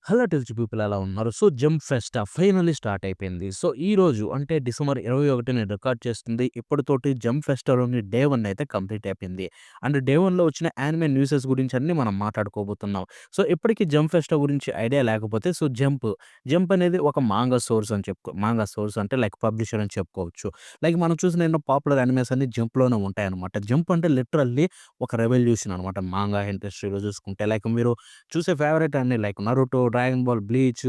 Hello తెలుసు people ఎలా ఉన్నారు? So, jump pest finally start అయిపోయింది. సో, ఈరోజు అంటే డిసెంబర్ 21 నేను రికార్డ్ చేస్తుంది. ఇప్పటితోటి జంప్ ఫెస్ట్‌లోని డే 1 అయితే కంప్లీట్ అయిపోయింది. అండ్ డే 1లో వచ్చిన యానిమే న్యూసెస్ గురించి అన్నీ మనం మాట్లాడుకోబోతున్నాం. సో, ఇప్పటికి జంప్ ఫెస్ట్ గురించి ఐడియా లేకపోతే జంప్ అనేది ఒక మాంగా సోర్స్ అని మాంగా సోర్స్ అంటే లైక్ పబ్లిషర్ అని చెప్పుకోవచ్చు. లైక్ మనం చూసిన ఎన్నో పాపులర్ యానిమేస్ అన్నీ జంప్‌లోనే ఉంటాయన్నమాట. జంప్ అంటే లిటరల్లీ ఒక రెవల్యూషన్ అనమాట మాంగా ఇండస్ట్రీలో చూసుకుంటే. లైక్ మీరు చూసే ఫేవరెట్ అన్నీ like 'Naruto', 'Dragon Ball', 'Bleach',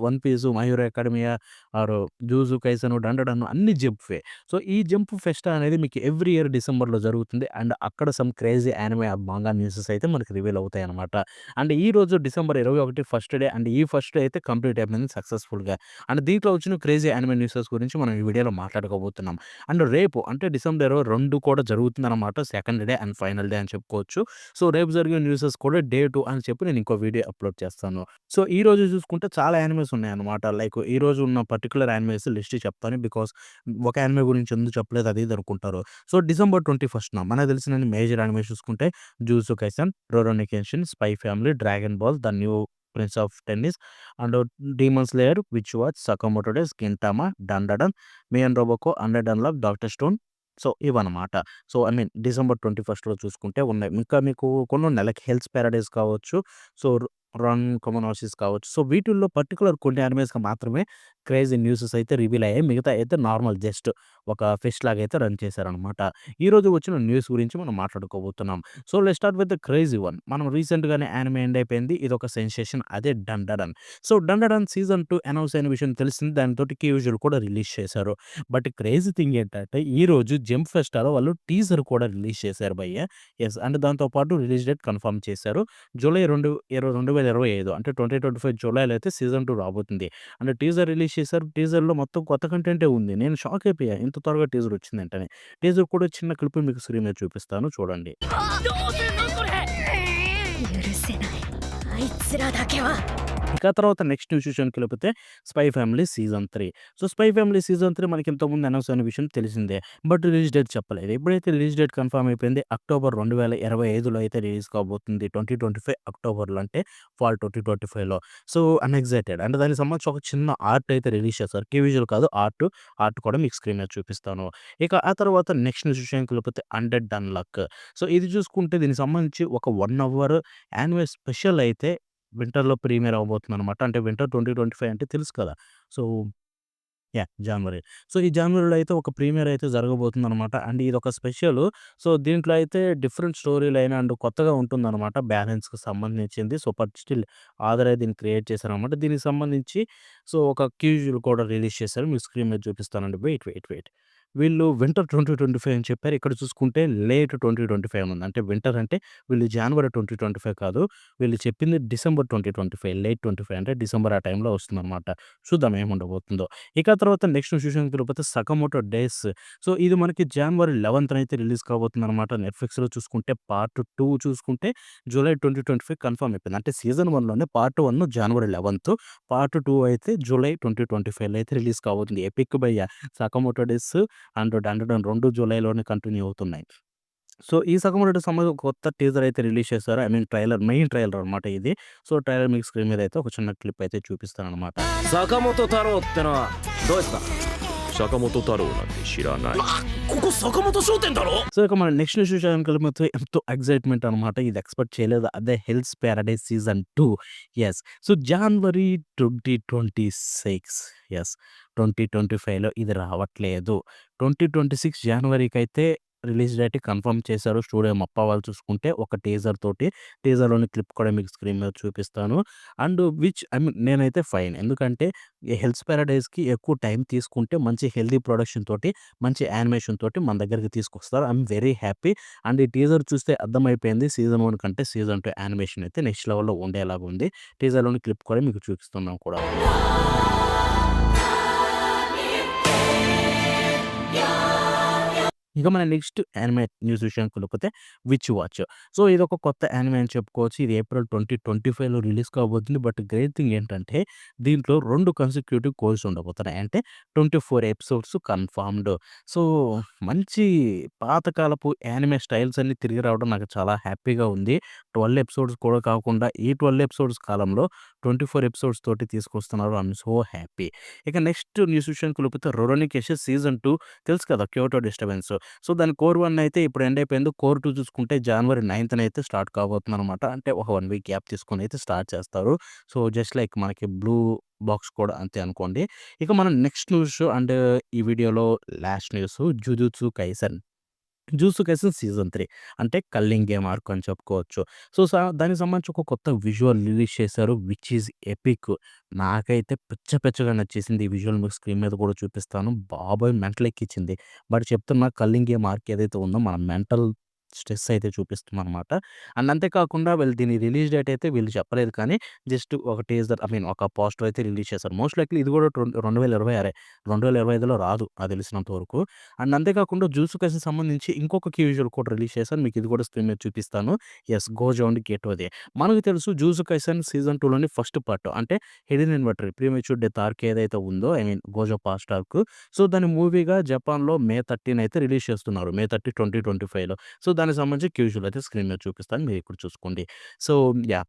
'One Piece', 'My Hero Academia' or 'Jujutsu Kaisen', 'Dandadan' అన్నీ జంప్‌వే. సో, ఈ జంప్ ఫెస్టా అనేది మీకు ఎవ్రీ ఇయర్ డిసెంబర్‌లో జరుగుతుంది. అండ్ అక్కడ some crazy anime manga newses అయితే మనకు రివీల్ అవుతాయన్నమాట. అండ్ ఈరోజు డిసెంబర్ 21 ఫస్ట్ డే అండ్ ఈ ఫస్ట్ డే అయితే కంప్లీట్ అయిపోయింది సక్సెస్‌ఫుల్‌గా. అండ్ దీంట్లో వచ్చిన క్రేజీ యానిమే న్యూసెస్ గురించి మనం ఈ వీడియోలో మాట్లాడుకోబోతున్నాం. అండ్ రేపు అంటే డిసెంబర్ 22 కూడా జరుగుతుందన్నమాట. Second day and final day అని చెప్పుకోవచ్చు. సో, రేపు జరిగే న్యూసెస్ కూడా డే 2 అని చెప్పి నేను ఇంకో వీడియో అప్‌లోడ్ చేస్తాను. సో, ఈరోజు చూసుకుంటే చాలా యానిమేస్ ఉన్నాయన్నమాట. లైక్ ఈరోజు ఉన్న పర్టిక్యులర్ యానిమేస్ లిస్ట్ చెప్తాను. బికాజ్ ఒక యానిమే గురించి ఎందుకు చెప్పలేదు అది ఇది అనుకుంటారు. సో, డిసెంబర్ 21 మనకు తెలిసిన మేజర్ యానిమే చూసుకుంటే 'Jujutsu Kaisen', 'Rurouni Kenshin', 'Spy Family', 'Dragon Ball', 'the New Prince of Tennis' and 'Demon Slayer', 'Witch Watch', 'Sakamoto Days', 'Gintama', 'Dandadan', 'Me and Roboco', 'Undead Unluck', 'Doctor Stone'. So, ఇవన్నమాట. So, I mean December 21లో చూసుకుంటే ఉన్నాయి. ఇంకా మీకు కొన్నున్నాయి. Like 'Hell's Paradise' కావచ్చు. So, 'రన్ కమోనాసిస్' కావచ్చు. సో, వీటిల్లో పర్టిక్యులర్ కొన్ని యానిమేస్‌కి మాత్రమే క్రేజీ న్యూసెస్ అయితే రివీల్ అయ్యాయి. మిగతాయి అయితే నార్మల్ జస్ట్ ఒక ఫెస్ట్ లాగా అయితే రన్ చేశారనమాట. ఈరోజు వచ్చిన న్యూస్ గురించి మనం మాట్లాడుకోబోతున్నాం. So, let's start with the crazy one. మనం రీసెంట్‌గానే యానిమే ఎండ్ అయిపోయింది. ఇదొక సెన్సేషన్ అదే 'Dandadan'. So, 'Dandadan' season 2 announce అయిన విషయం తెలిసింది. దానితోటి కీ విజువల్ కూడా రిలీజ్ చేశారు. బట్ క్రేజీ థింగ్ ఏంటంటే ఈరోజు జంప్ ఫెస్టాలో వాళ్ళు టీజర్ కూడా రిలీజ్ చేశారు భయ్య. యెస్. అండ్ దాంతో పాటు రిలీజ్ డేట్ కన్ఫర్మ్ చేశారు. జూలై 2025 అంటే 2025 జూలైలో అయితే సీజన్ 2 రాబోతుంది. అండ్ టీజర్ రిలీజ్ చేశారు. టీజర్‌లో మొత్తం కొత్త కంటెంటే ఉంది. నేను షాక్ అయిపోయా. ఇంత త్వరగా టీజర్ వచ్చిందేంటని. టీజర్ కూడా చిన్న క్లిప్ మీకు స్క్రీన్ మీద చూపిస్తాను చూడండి. 許せないあいつらだけは ఇక తర్వాత నెక్స్ట్ న్యూస్ విషయానికెళ్ళిపోతే 'Spy Family' season 3. So, 'Spy Family' season 3 మనకి ఇంతకుముందు అనౌన్స్ అయిన విషయం తెలిసిందే. బట్ రిలీజ్ డేట్ చెప్పలేదు. ఎప్పుడైతే రిలీజ్ డేట్ కన్ఫర్మ్ అయిపోయింది అక్టోబర్ 2025లో అయితే రిలీజ్ కాబోతుంది. 2025 అక్టోబర్‌లో అంటే ఫాల్ 2025లో. So, I'm excited. అంటే దానికి సంబంధించి ఒక చిన్న ఆర్ట్ అయితే రిలీజ్ చేశారు. కీ విజువల్ కాదు ఆర్ట్. ఆర్ట్ కూడా మీకు స్క్రీన్ మీద చూపిస్తాను. ఇక ఆ తర్వాత నెక్స్ట్ న్యూస్ విషయానికెళ్ళిపోతే 'అన్‌డెడ్ అన్‌లాక్'. సో, ఇది చూసుకుంటే దీనికి సంబంధించి ఒక 1 అవర్ యానిమే స్పెషల్ అయితే వింటర్‌లో ప్రీమియర్ అవ్వబోతుందనమాట. అంటే వింటర్ 2025 అంటే తెలుసు కదా! So, January. సో, ఈ జాన్వరిలో అయితే ఒక ప్రీమియర్ అయితే జరగబోతుందనమాట. అండ్ ఇదొక స్పెషలు. సో, దీంట్లో అయితే డిఫరెంట్ స్టోరీ లైన్ అండ్ కొత్తగా ఉంటుందనమాట. బ్యాలెన్స్‌కి సంబంధించింది. సో, బట్ స్టిల్ ఆథరే దీన్ని క్రియేట్ చేశారనమాట. దీనికి సంబంధించి సో, ఒక క్యూజువల్ కూడా రిలీజ్ చేశారు. మీకు స్క్రీన్ మీద చూపిస్తానండి. వెయిట్. వీళ్ళు వింటర్ 2025 అని చెప్పారు. ఇక్కడ చూసుకుంటే లేట్ 2025 ఉంది. అంటే వింటర్ అంటే వీళ్ళు జాన్వరి 2025 కాదు. వీళ్ళు చెప్పింది డిసెంబర్ 2025 లేట్ 25 అంటే డిసెంబర్ ఆ టైంలో వస్తుందనమాట. చూద్దాం ఏముండబోతుందో. ఇక తర్వాత నెక్స్ట్ విషయానికి వెళ్ళిపోతే 'సకమోటో డేస్'. సో, ఇది మనకి జనవరి 11న అయితే రిలీజ్ కాబోతుందనమాట. నెట్‌ఫ్లిక్స్‌లో చూసుకుంటే పార్ట్ 2 చూసుకుంటే జూలై 2025 కన్ఫర్మ్ అయిపోయింది. అంటే సీజన్ 1లోనే పార్ట్ 1 జనవరి 11, పార్ట్ 2 అయితే జూలై 2025లో అయితే రిలీజ్ కాబోతుంది. ఎపిక్ భయ్య! 'సకమోటో డేస్' అండ్ 'డండడన్' 2 జూలైలోనే కంటిన్యూ అవుతున్నాయి. సో, ఈ 'సకమోటో' సంబంధించి ఒక కొత్త టీజర్ అయితే రిలీజ్ చేశారు. ఐ మీన్ మెయిన్ ట్రైలర్ అనమాట ఇది. సో, ట్రైలర్ మీకు స్క్రీన్ మీద అయితే ఒక చిన్న క్లిప్ అయితే చూపిస్తాననమాట. 坂本太郎ってのはどうやった坂本太郎なんて知らない。ここ坂本商店だろ。 సో, ఇక మన నెక్స్ట్ న్యూస్ విషయానికెళ్ళిపోతే ఎంతో ఎక్సైట్‌మెంట్ అనమాట. ఇది ఎక్స్‌పెక్ట్ చేయలేదు. అదే 'హెల్స్ పారడైజ్' సీజన్ 2. యెస్. సో, జనవరి 2026 యెస్. 2025లో ఇది రావట్లేదు. 2026 జనవరికైతే రిలీజ్ డేట్ కన్ఫర్మ్ చేశారు. స్టూడియో మప్పా వాళ్ళు చూసుకుంటే ఒక టీజర్ తోటి. టీజర్‌లోని క్లిప్ కూడా మీకు స్క్రీన్ మీద చూపిస్తాను. అండ్ విచ్ ఐ మీన్ నేనైతే ఫైన్. ఎందుకంటే ఈ 'హెల్స్ పారడైజ్‌కి' ఎక్కువ టైం తీసుకుంటే మంచి హెల్తీ ప్రొడక్షన్ తోటి, మంచి యానిమేషన్ తోటి మన దగ్గరికి తీసుకొస్తారు. I'm very happy. అండ్ ఈ టీజర్ చూస్తే అర్థమైపోయింది. సీజన్ 1 కంటే సీజన్ 2 యానిమేషన్ అయితే నెక్స్ట్ లెవెల్‌లో ఉండేలాగా ఉంది. టీజర్‌లోని క్లిప్ కూడా మీకు చూపిస్తున్నాం కూడా. ఇక మన నెక్స్ట్ యానిమే న్యూస్ విషయానికొస్తే 'విచ్ వాచ్'. సో, ఇదొక కొత్త యానిమే అని చెప్పుకోవచ్చు. ఇది ఏప్రిల్ 2025లో రిలీజ్ కాబోతుంది. బట్ గ్రేట్ థింగ్ ఏంటంటే దీంట్లో 2 కన్సిక్యూటివ్ కోర్స్ ఉండబోతున్నాయి. అంటే 24 ఎపిసోడ్స్ కన్ఫర్మ్డ్. సో, మంచి పాతకాలపు యానిమే స్టైల్స్ అన్నీ తిరిగి రావడం నాకు చాలా హ్యాపీగా ఉంది. 12 ఎపిసోడ్స్ కూడా కాకుండా ఈ 12 ఎపిసోడ్స్ కాలంలో 24 ఎపిసోడ్స్ తోటి తీసుకొస్తున్నారు. I'm so happy. ఇక నెక్స్ట్ న్యూస్ విషయానికొస్తే 'రొరోని కేషి' సీజన్ 2 తెలుసు కదా! 'Kyoto disturbance'. సో, దాని కోర్ 1 అయితే ఇప్పుడు ఎండ్ అయిపోయింది. కోర్ 2 చూసుకుంటే జనవరి 9థ్ అయితే స్టార్ట్ కాబోతుందనమాట. అంటే ఒక 1 వీక్ గ్యాప్ తీసుకొని అయితే స్టార్ట్ చేస్తారు. సో, జస్ట్ లైక్ మనకి బ్లూ బాక్స్ కూడా అంతే అనుకోండి. ఇక మనం నెక్స్ట్ న్యూస్ అండ్ ఈ వీడియోలో last news 'jujutsu Kaisen'. 'Jujutsu Kaisen' season 3 అంటే 'కల్లింగ్ గేమ్ ఆర్క్' అని చెప్పుకోవచ్చు. సో, దానికి సంబంధించి ఒక కొత్త విజువల్ రిలీజ్ చేశారు. Which is epic. నాకైతే పిచ్చగా నచ్చేసింది. ఈ విజువల్ మీకు స్క్రీన్ మీద కూడా చూపిస్తాను. బాబోయ్! మెంటల్ ఎక్కిచ్చింది. బట్ చెప్తున్నా 'కల్లింగ్ గేమ్ ఆర్క్' ఏదైతే ఉందో మన మెంటల్ స్ట్రెస్ అయితే చూపిస్తుందనమాట. అండ్ అంతే కాకుండా వీళ్ళు దీని రిలీజ్ డేట్ అయితే వీళ్ళు చెప్పలేదు కానీ జస్ట్ ఒక టీజర్ ఒక పోస్టర్ అయితే రిలీజ్ చేశారు. మోస్ట్ లైక్లీ ఇది కూడా 2025లో రాదు నాకు తెలిసినంత వరకు. అండ్ అంతే కాకుండా 'జుజుత్సు కైసెన్' సంబంధించి ఇంకొక కీ విజువల్ కూడా రిలీజ్ చేశారు. మీకు ఇది కూడా స్క్రీన్ మీద చూపిస్తాను. యెస్, గోజో అండ్ గెటోదే. మనకు తెలుసు 'జుజుత్సు కైసెన్' సీజన్ 2లోని ఫస్ట్ పార్ట్ అంటే hidden inventory premature death arc ఏదైతే ఉందో గోజో పాస్ట్ ఆర్క్. సో, దాన్ని మూవీగా జపాన్‌లో మే 13 అయితే రిలీజ్ చేస్తున్నారు. మే 30, 2025లో. సో, దానికి సంబంధించి కీ విజువల్ అయితే స్క్రీన్ మీద చూపిస్తాను. మీరు ఇక్కడ చూసుకోండి. So, yeah!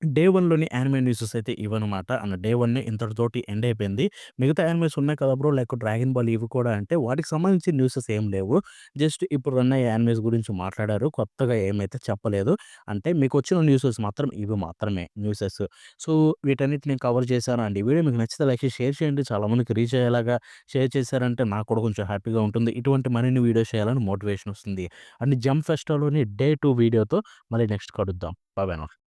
డే 1లోని యానిమే న్యూసెస్ అయితే ఇవన్నమాట. అండ్ డే 1 ఇంతటితోటి ఎండ్ అయిపోయింది. మిగతా యానిమేస్ ఉన్నాయి కదా బ్రో! లైక్ 'డ్రాగన్ బాల్' ఇవి కూడా అంటే వాటికి సంబంధించి న్యూసెస్ ఏం లేవు. జస్ట్ ఇప్పుడు రన్ అయ్యే యానిమేస్ గురించి మాట్లాడారు. కొత్తగా ఏమైతే చెప్పలేదు. అంటే మీకొచ్చిన న్యూసెస్ మాత్రం ఇవి మాత్రమే న్యూసెస్. సో, వీటన్నిటిని కవర్ చేశాను. అండ్ ఈ వీడియో మీకు నచ్చితే లైక్ చేసి షేర్ చేయండి. చాలా మందికి రీచ్ అయ్యేలాగా షేర్ చేశారంటే నాకు కూడా కొంచెం హ్యాపీగా ఉంటుంది. ఇటువంటి మరిన్ని వీడియోస్ చేయాలని మోటివేషన్ వస్తుంది. అండ్ 'జంప్ ఫెస్టా'లోని డే 2 వీడియోతో మళ్ళీ నెక్స్ట్ కలుద్దాం. By by now.